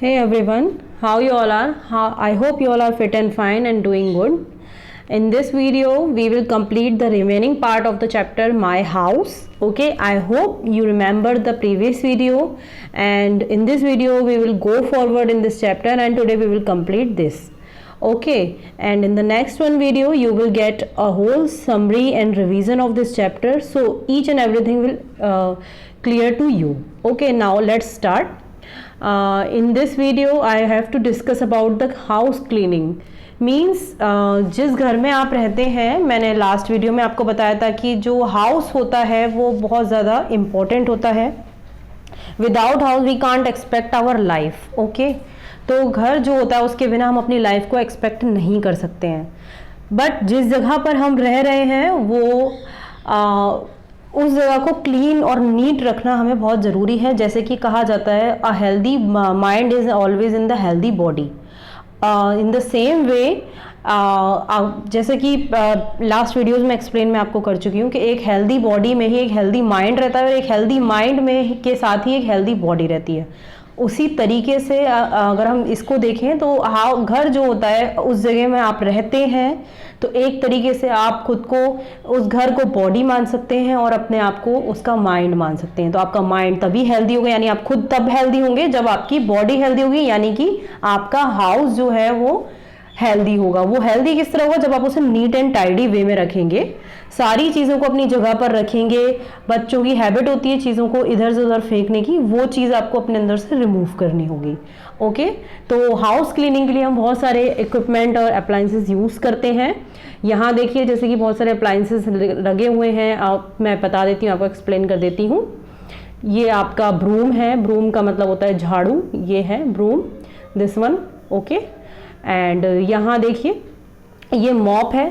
Hey everyone, how you all are? I hope you all are fit and fine and doing good. In this video, we will complete the remaining part of the chapter My House. Okay, I hope you remember the previous video, and in this video we will go forward in this chapter, and today we will complete this. Okay, and in the next one video you will get a whole summary and revision of this chapter, so each and everything will clear to you. Okay, now let's start. In this video I have to discuss about the house cleaning. Means जिस घर में आप रहते हैं, मैंने last video में आपको बताया था कि जो हाउस होता है वो बहुत ज़्यादा इम्पोर्टेंट होता है. Without house we can't expect our life. Okay, तो घर जो होता है उसके बिना हम अपनी लाइफ को एक्सपेक्ट नहीं कर सकते हैं. बट जिस जगह पर हम रह रहे हैं वो उस जगह को क्लीन और नीट रखना हमें बहुत ज़रूरी है. जैसे कि कहा जाता है a healthy mind is always in the healthy body. In the same way जैसे कि लास्ट वीडियोज़ में एक्सप्लेन मैं आपको कर चुकी हूँ कि एक हेल्दी बॉडी में ही एक हेल्दी माइंड रहता है और एक हेल्दी माइंड में के साथ ही एक हेल्दी बॉडी रहती है. उसी तरीके से अगर हम इसको देखें तो घर जो होता है उस जगह में आप रहते हैं तो एक तरीके से आप खुद को उस घर को बॉडी मान सकते हैं और अपने आप को उसका माइंड मान सकते हैं. तो आपका माइंड तभी हेल्दी होगा, यानी आप खुद तब हेल्दी होंगे जब आपकी बॉडी हेल्दी होगी, यानी कि आपका हाउस जो है वो हेल्दी होगा. वो हेल्दी किस तरह होगा? जब आप उसे नीट एंड टाइडी वे में रखेंगे, सारी चीज़ों को अपनी जगह पर रखेंगे. बच्चों की हैबिट होती है चीज़ों को इधर से उधर फेंकने की, वो चीज़ आपको अपने अंदर से रिमूव करनी होगी. ओके, तो हाउस क्लीनिंग के लिए हम बहुत सारे इक्विपमेंट और अप्लाइंसेस यूज़ करते हैं. यहाँ देखिए जैसे कि बहुत सारे अप्लाइंसेस लगे हुए हैं. मैं बता देती हूँ, आपको एक्सप्लेन कर देती हूँ. ये आपका ब्रूम है. ब्रूम का मतलब होता है झाड़ू. ये है broom, this one. Okay, and यहाँ देखिए ये मॉप है.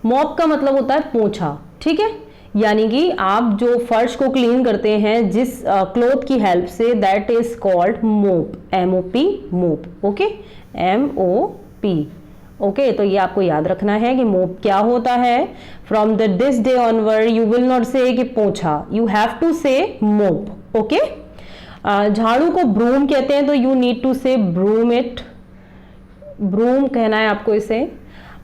मॉप का मतलब होता है पोंछा. ठीक है, यानी कि आप जो फर्श को क्लीन करते हैं जिस क्लॉथ की हेल्प से, दैट इज कॉल्ड मोप. MOP, मोप. Okay, MOP. ओके, तो ये आपको याद रखना है कि मोप क्या होता है. From this day onward you will not से कि पोंछा, यू हैव टू से मोप. ओके, झाड़ू को ब्रूम कहते हैं तो यू नीड टू से ब्रूम इट. ब्रूम कहना है आपको इसे.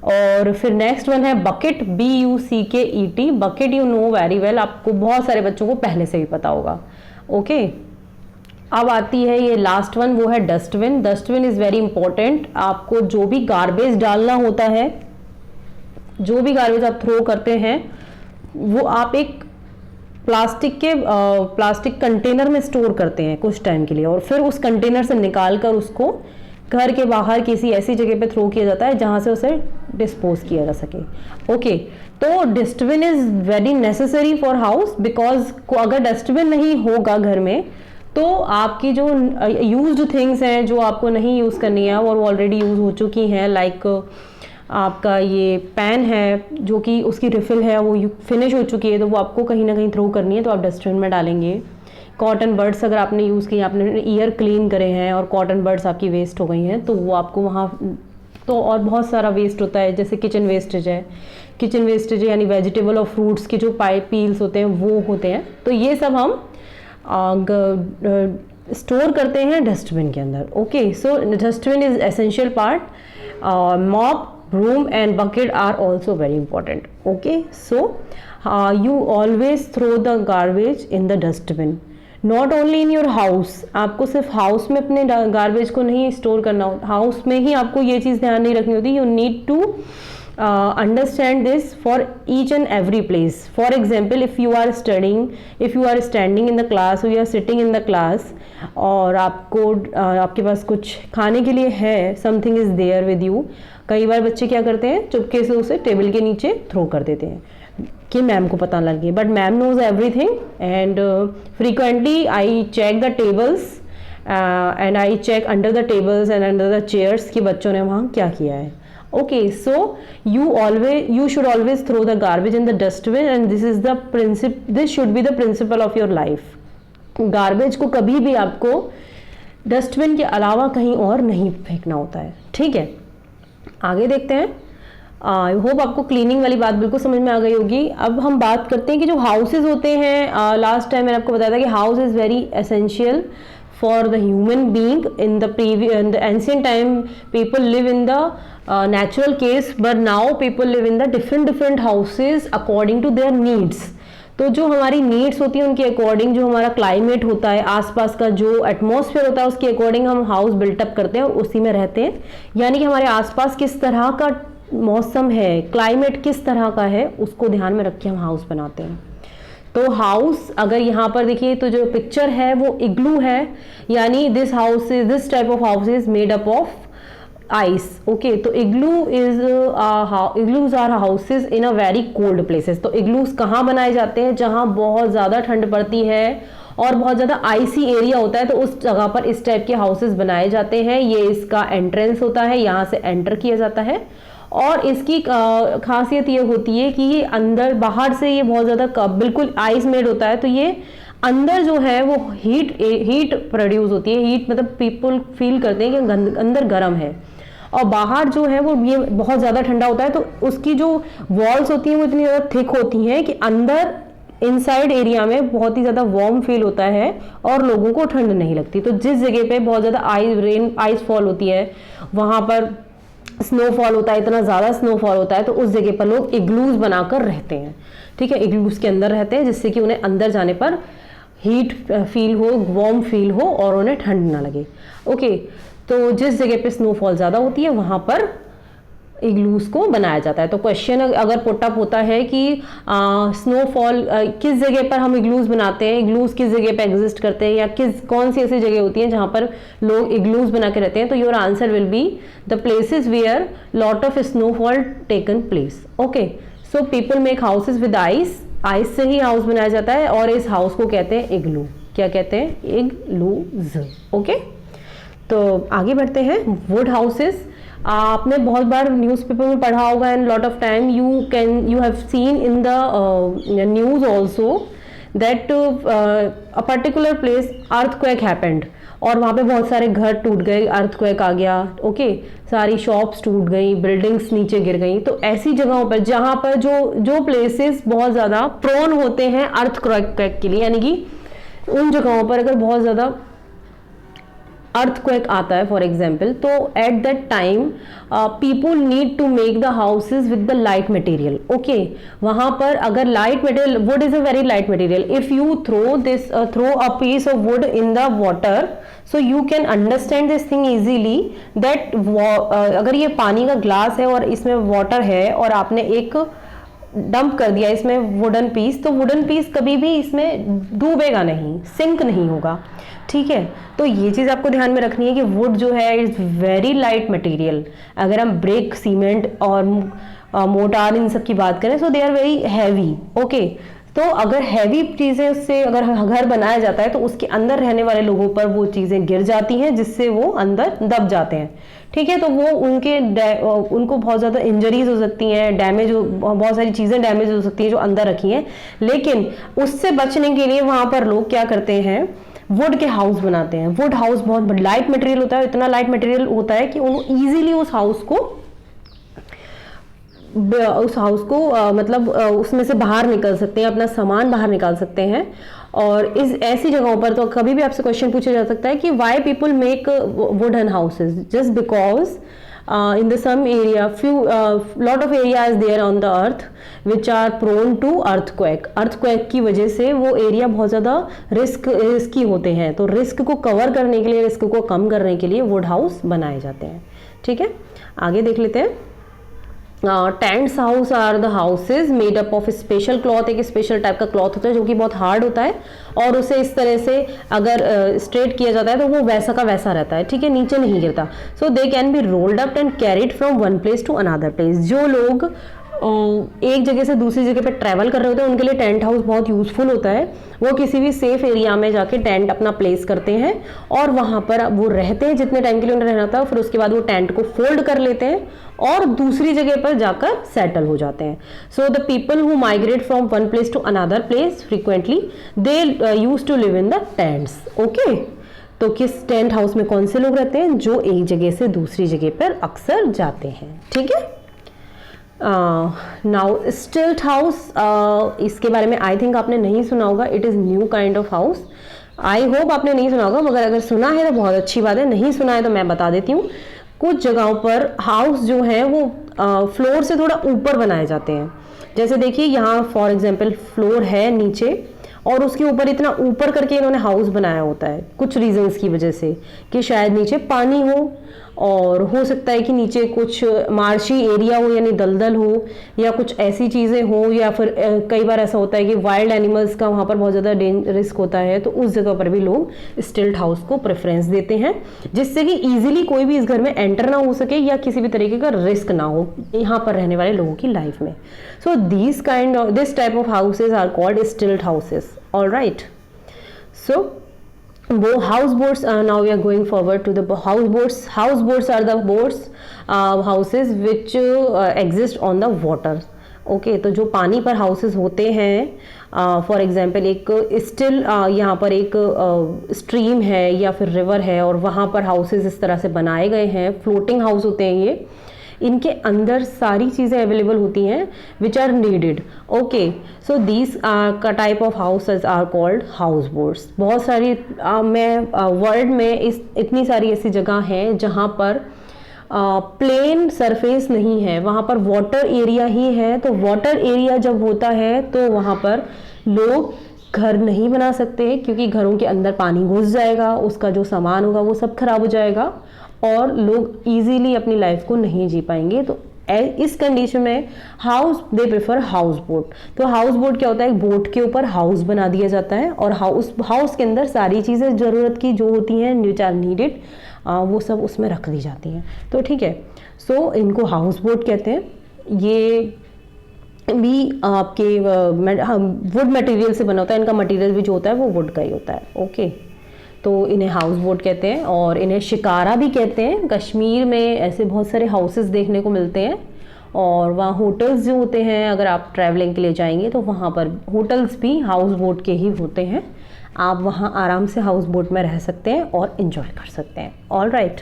और फिर नेक्स्ट वन है bucket. BUCKET. Bucket you know very well, आपको बहुत सारे बच्चों को पहले से भी पता होगा. ओके, अब आती है ये लास्ट वन, वो है dustbin. Dustbin is very important. आपको जो भी गार्बेज डालना होता है, जो भी गार्बेज आप थ्रो करते हैं वो आप एक प्लास्टिक कंटेनर में स्टोर करते हैं कुछ टाइम के लिए, और फिर उस कंटेनर से निकाल कर उसको घर के बाहर किसी ऐसी जगह पे थ्रो किया जाता है जहाँ से उसे डिस्पोज किया जा सके. ओके, तो dustbin is very necessary for house, because अगर डस्टबिन नहीं होगा घर में तो आपकी जो यूज्ड थिंग्स हैं जो आपको नहीं यूज़ करनी है और ऑलरेडी यूज़ हो चुकी हैं, लाइक आपका ये पेन है जो कि उसकी रिफिल है वो फिनिश हो चुकी है, तो वो आपको कहीं ना कहीं थ्रो करनी है तो आप डस्टबिन में डालेंगे. कॉटन बर्ड्स अगर आपने यूज़ किए, आपने ईयर क्लीन करे हैं और कॉटन बर्ड्स आपकी वेस्ट हो गई हैं तो वो आपको वहाँ, तो और बहुत सारा वेस्ट होता है जैसे किचन वेस्टेज है. किचन वेस्टेज यानी वेजिटेबल और फ्रूट्स के जो पील्स होते हैं वो होते हैं, तो ये सब हम स्टोर करते हैं डस्टबिन के अंदर. Okay, so dustbin is essential part. Mop, broom and bucket are also very important. Okay, so you always throw the garbage in the dustbin. Not only in your house. आपको सिर्फ house में अपने garbage को नहीं store करना होता, house में ही आपको ये चीज़ ध्यान नहीं रखनी होती. You need to understand this for each and every place. For example, if you are studying, if you are standing in the class or you are sitting in the class और आपके पास कुछ खाने के लिए है, something is there with you. कई बार बच्चे क्या करते हैं, चुपके से उसे टेबल के नीचे थ्रो कर देते हैं कि मैम को पता लग गया, but ma'am knows everything. And frequently I check the tables and I check under the tables and under the chairs कि बच्चों ने वहाँ क्या किया है. Okay, so you should always throw the garbage in the dustbin, and this should be the principle of your life. Garbage को कभी भी आपको डस्टबिन के अलावा कहीं और नहीं फेंकना होता है. ठीक है, आगे देखते हैं. आई होप आपको क्लीनिंग वाली बात बिल्कुल समझ में आ गई होगी. अब हम बात करते हैं कि जो हाउसेज होते हैं, लास्ट टाइम मैंने आपको बताया था कि house is very essential for the human being. In the ancient time people live in the natural case, but now people live in the different houses according to their needs. तो जो हमारी needs होती है उनके according, जो हमारा climate होता है, आसपास का जो एटमॉस्फेयर होता है उसके अकॉर्डिंग हम हाउस बिल्टअप करते हैं और उसी में रहते हैं। यानी कि हमारे आसपास किस तरह का मौसम है, क्लाइमेट किस तरह का है, उसको ध्यान में रख के हम हाउस बनाते हैं। तो हाउस अगर यहाँ पर देखिए तो जो पिक्चर है वो इग्लू है, यानी this type of house is made up of ice. Okay, तो igloos are houses in a very cold places. तो इग्लूज कहाँ बनाए जाते हैं? जहाँ बहुत ज़्यादा ठंड पड़ती है और बहुत ज़्यादा आइसी एरिया होता है, तो उस जगह पर इस टाइप के हाउसेज बनाए जाते हैं। ये इसका एंट्रेंस होता है, यहाँ से एंटर किया जाता है। और इसकी खासियत ये होती है कि ये अंदर बाहर से ये बहुत ज़्यादा बिल्कुल आइस मेड होता है, तो ये अंदर जो है वो हीट प्रोड्यूस होती है। हीट मतलब पीपल फील करते हैं कि अंदर गर्म है, और बाहर जो है वो ये बहुत ज़्यादा ठंडा होता है। तो उसकी जो वॉल्स होती हैं वो इतनी ज़्यादा थिक होती हैं कि अंदर इनसाइड एरिया में बहुत ही ज़्यादा वार्म फील होता है और लोगों को ठंड नहीं लगती। तो जिस जगह पे बहुत ज़्यादा आइस फॉल होती है, वहाँ पर स्नोफॉल होता है, इतना ज़्यादा स्नोफॉल होता है, तो उस जगह पर लोग इग्लूज बनाकर रहते हैं। ठीक है, इग्लूज के अंदर रहते हैं जिससे कि उन्हें अंदर जाने पर हीट फील हो, वार्म फील हो और उन्हें ठंड ना लगे। ओके, तो जिस जगह पे स्नोफॉल ज़्यादा होती है वहाँ पर इग्लूज को बनाया जाता है। तो क्वेश्चन अगर पुटअप होता है कि स्नोफॉल किस जगह पर हम इग्लूज बनाते हैं, इग्लूज किस जगह पे एग्जिस्ट करते हैं, या कौन सी ऐसी जगह होती हैं जहाँ पर लोग इग्लूज बना के रहते हैं, तो your answer will be the places where lot of snowfall taken place. Okay, so people make houses with ice से ही हाउस बनाया जाता है, और इस हाउस को कहते हैं इग्लू। क्या कहते हैं? इग्लूज। ओके, तो आगे बढ़ते हैं। वुड हाउसेस आपने बहुत बार न्यूज़पेपर में पढ़ा होगा, and lot of time you have seen in the news also that a particular place earthquake happened, और वहाँ पे बहुत सारे घर टूट गए, अर्थक्वेक आ गया। ओके, सारी शॉप्स टूट गई, बिल्डिंग्स नीचे गिर गई। तो ऐसी जगहों पर जहाँ पर जो प्लेसेस बहुत ज़्यादा प्रोन होते हैं अर्थक्वेक के लिए, यानी कि उन जगहों पर अगर बहुत ज़्यादा अर्थक्वेक आता है फॉर एग्जाम्पल, तो at that time people need to make the houses with the light material. Okay, वहाँ पर अगर light material, wood is a very light material, if you throw a piece of wood in the water, so you can understand this thing easily that अगर ये पानी का glass है और इसमें वाटर है और आपने एक डंप कर दिया इसमें वुडन पीस, तो वुडन पीस कभी भी इसमें डूबेगा नहीं, सिंक नहीं होगा। ठीक है, तो ये चीज़ आपको ध्यान में रखनी है कि वुड जो है इज़ वेरी लाइट मटेरियल। अगर हम ब्रिक, सीमेंट और मोटार इन सब की बात करें, so they are very heavy. Okay, तो अगर हैवी चीज़ें उससे अगर घर बनाया जाता है तो उसके अंदर रहने वाले लोगों पर वो चीज़ें गिर जाती हैं, जिससे वो अंदर दब जाते हैं। ठीक है, तो वो उनको बहुत ज़्यादा इंजरीज हो सकती हैं, बहुत सारी चीज़ें डैमेज हो सकती हैं जो अंदर रखी हैं। लेकिन उससे बचने के लिए वहाँ पर लोग क्या करते हैं, वुड के हाउस बनाते हैं। वुड हाउस बहुत लाइट मटेरियल होता है, इतना लाइट मटेरियल होता है कि वो ईजिली उस हाउस को मतलब उसमें से बाहर निकल सकते हैं, अपना सामान बाहर निकाल सकते हैं। और इस ऐसी जगहों पर तो कभी भी आपसे क्वेश्चन पूछा जा सकता है कि why people make wooden houses, just because in the some area lot of area is there on the earth which are prone to earthquake की वजह से वो एरिया बहुत ज़्यादा रिस्की होते हैं। तो रिस्क को कवर करने के लिए, रिस्क को कम करने के लिए वुड हाउस बनाए जाते हैं। ठीक है, आगे देख लेते हैं। Tents house are the houses made up of special cloth. एक स्पेशल टाइप का क्लॉथ होता है जो कि बहुत हार्ड होता है, और उसे इस तरह से अगर स्ट्रेट किया जाता है तो वो वैसा का वैसा रहता है। ठीक है, नीचे नहीं गिरता। So they can be rolled up and carried from one place to another place. जो लोग एक जगह से दूसरी जगह पे ट्रैवल कर रहे होते हैं उनके लिए टेंट हाउस बहुत यूजफुल होता है। वो किसी भी सेफ एरिया में जाके टेंट अपना प्लेस करते हैं और वहाँ पर वो रहते हैं जितने टाइम के लिए उन्हें रहना था। फिर उसके बाद वो टेंट को फोल्ड कर लेते हैं और दूसरी जगह पर जाकर सेटल हो जाते हैं। So the people who migrate from one place to another place frequently they use to live in the tents. Okay, तो किस टेंट हाउस में कौन से लोग रहते हैं? जो एक जगह से दूसरी जगह पर अक्सर जाते हैं। ठीक है, नाउ स्टिल्ट हाउस, इसके बारे में आई थिंक आपने नहीं सुना होगा। It is new kind of house I hope आपने नहीं सुना होगा, मगर अगर सुना है तो बहुत अच्छी बात है, नहीं सुना है तो मैं बता देती हूँ। कुछ जगहों पर हाउस जो है वो फ्लोर से थोड़ा ऊपर बनाए जाते हैं। जैसे देखिए यहाँ फॉर एग्जांपल फ्लोर है नीचे और उसके ऊपर इतना ऊपर करके इन्होंने हाउस बनाया होता है कुछ रीजंस की वजह से, कि शायद नीचे पानी हो और हो सकता है कि नीचे कुछ मार्शी एरिया हो यानी दलदल हो, या कुछ ऐसी चीज़ें हो, या फिर कई बार ऐसा होता है कि वाइल्ड एनिमल्स का वहाँ पर बहुत ज़्यादा रिस्क होता है, तो उस जगह पर भी लोग स्टिल्ट हाउस को प्रेफरेंस देते हैं, जिससे कि ईजिली कोई भी इस घर में एंटर ना हो सके या किसी भी तरीके का रिस्क ना हो यहाँ पर रहने वाले लोगों की लाइफ में। So this type of houses are called stilt houses. All right, so houseboats, now we are going forward to the houseboats. Houseboats are the boats, houses which exist on the water. Okay तो जो पानी पर houses होते हैं, for example एक still यहाँ पर एक स्ट्रीम है या फिर रिवर है और वहाँ पर हाउसेस इस तरह से बनाए गए हैं, फ्लोटिंग हाउस होते हैं ये। इनके अंदर सारी चीज़ें अवेलेबल होती हैं which are needed. Okay, so these का type of houses are called house boats. बहुत सारी मैं वर्ल्ड में इतनी सारी ऐसी जगह हैं जहाँ पर प्लेन सरफेस नहीं है, वहाँ पर वाटर एरिया ही है। तो वाटर एरिया जब होता है तो वहाँ पर लोग घर नहीं बना सकते, क्योंकि घरों के अंदर पानी घुस जाएगा, उसका जो सामान होगा वो सब खराब हो जाएगा और लोग इजीली अपनी लाइफ को नहीं जी पाएंगे। तो इस कंडीशन में दे प्रेफर हाउस बोट। तो हाउस बोट क्या होता है, एक बोट के ऊपर हाउस बना दिया जाता है और हाउस के अंदर सारी चीज़ें ज़रूरत की जो होती हैं विच आर नीडेड वो सब उसमें रख दी जाती हैं। तो ठीक है, सो इनको हाउस बोट कहते हैं। ये भी आपके वुड मटेरियल से बना होता है, इनका मटेरियल भी जो होता है वो वुड का ही होता है। ओके, तो इन्हें हाउस बोट कहते हैं और इन्हें शिकारा भी कहते हैं। कश्मीर में ऐसे बहुत सारे हाउसेस देखने को मिलते हैं और वहाँ होटल्स जो होते हैं, अगर आप ट्रैवलिंग के लिए जाएंगे तो वहाँ पर होटल्स भी हाउस बोट के ही होते हैं। आप वहाँ आराम से हाउस बोट में रह सकते हैं और इन्जॉय कर सकते हैं। ऑल राइट,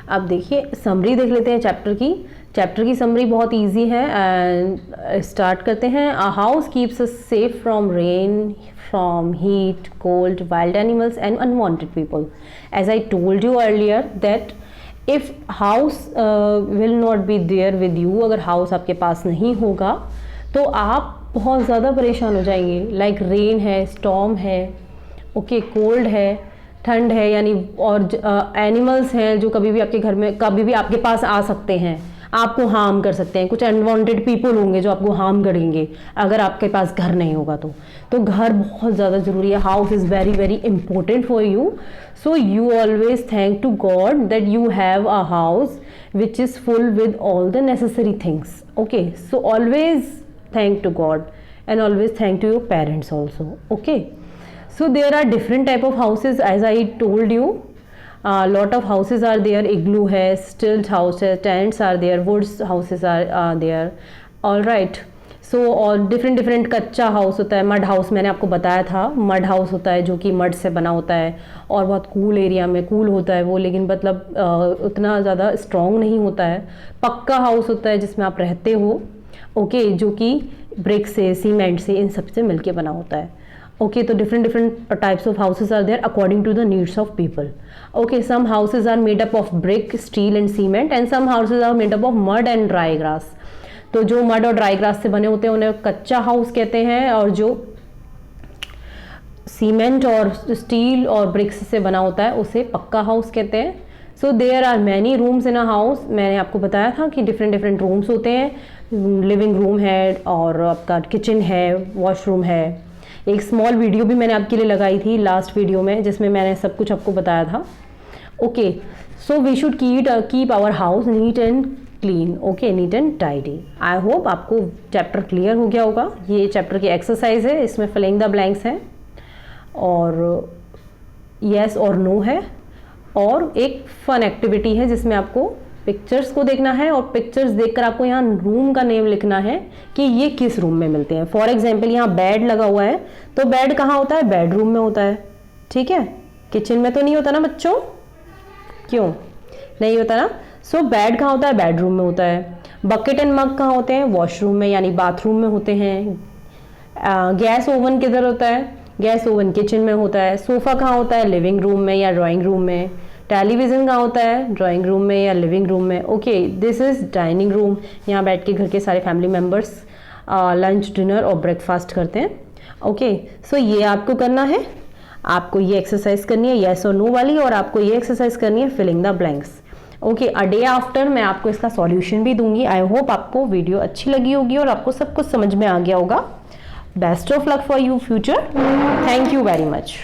अब देखिए समरी देख लेते हैं चैप्टर की समरी बहुत इजी है एंड स्टार्ट करते हैं। A house keeps us safe from rain, from heat, cold, wild animals and unwanted people. As I told you earlier that if house will not be there with you, अगर house आपके पास नहीं होगा तो आप बहुत ज़्यादा परेशान हो जाएंगे। लाइक रेन है, स्टॉर्म है, ओके, कोल्ड है, ठंड है, यानी और एनिमल्स हैं जो कभी भी आपके घर में कभी भी आपके पास आ सकते हैं, आपको हार्म कर सकते हैं। कुछ अनवांटेड पीपल होंगे जो आपको हार्म करेंगे अगर आपके पास घर नहीं होगा तो घर बहुत ज़्यादा ज़रूरी है। House is very very important for you, so you always thank to God that you have a house which is full with all the necessary things. Okay, so always thank to God and always thank to your parents also. Okay, so there are different type of houses as I told you. Lot of houses are there, igloo है, stilt house है, tents are there, woods houses are there. All right, so और different कच्चा house होता है, mud house मैंने आपको बताया था। मड हाउस होता है जो कि मड से बना होता है और बहुत कूल एरिया में कूल होता है वो, लेकिन मतलब उतना ज़्यादा स्ट्रॉन्ग नहीं होता है। पक्का हाउस होता है जिसमें आप रहते हो, ओके, जो कि ब्रिक से, सीमेंट से, इन सब से मिलके बना होता है। ओके, तो different types of houses are there according to the needs of people. Okay, some houses are made up of brick, steel and cement and some houses are made up of mud and dry grass. तो जो mud और dry grass से बने होते हैं उन्हें कच्चा house कहते हैं और जो सीमेंट और स्टील और ब्रिक्स से बना होता है उसे पक्का हाउस कहते हैं। So there are many rooms in a house. मैंने आपको बताया था कि डिफरेंट रूम्स होते हैं। लिविंग रूम है और आपका किचन है, वॉशरूम है। एक स्मॉल वीडियो भी मैंने आपके लिए लगाई थी लास्ट वीडियो में जिसमें मैंने सब कुछ आपको बताया था। Okay, so we should keep our house neat and clean. Okay, neat and tidy. I hope आपको चैप्टर क्लियर हो गया होगा। ये चैप्टर की एक्सरसाइज है, इसमें फिलिंग द ब्लैंक्स हैं और यस और नो है और एक फन एक्टिविटी है जिसमें आपको पिक्चर्स को देखना है और पिक्चर्स देखकर आपको यहाँ रूम का नेम लिखना है कि ये किस रूम में मिलते हैं। फॉर एग्जांपल यहाँ बेड लगा हुआ है तो बेड कहाँ होता है, बेडरूम में होता है। ठीक है, किचन में तो नहीं होता ना बच्चों, क्यों नहीं होता ना। सो बेड कहाँ होता है, बेडरूम में होता है। बकेट एंड मग कहाँ होते हैं, वॉशरूम में यानी बाथरूम में होते हैं। गैस ओवन किधर होता है, गैस ओवन किचन में होता है। सोफ़ा कहाँ होता है? लिविंग रूम में या ड्राइंग रूम में। टेलीविज़न कहाँ होता है? ड्राइंग रूम में या लिविंग रूम में। Okay, this is dining room. यहाँ बैठ के घर के सारे फैमिली मेम्बर्स लंच, डिनर और ब्रेकफास्ट करते हैं। ओके, सो ये आपको करना है। आपको ये एक्सरसाइज करनी है येस और नो वाली, और आपको ये एक्सरसाइज करनी है filling the blanks. Okay, a day after मैं आपको इसका सॉल्यूशन भी दूंगी। आई होप आपको वीडियो अच्छी लगी होगी और आपको सब कुछ समझ में आ गया होगा। Best of luck for you future. Thank you very much.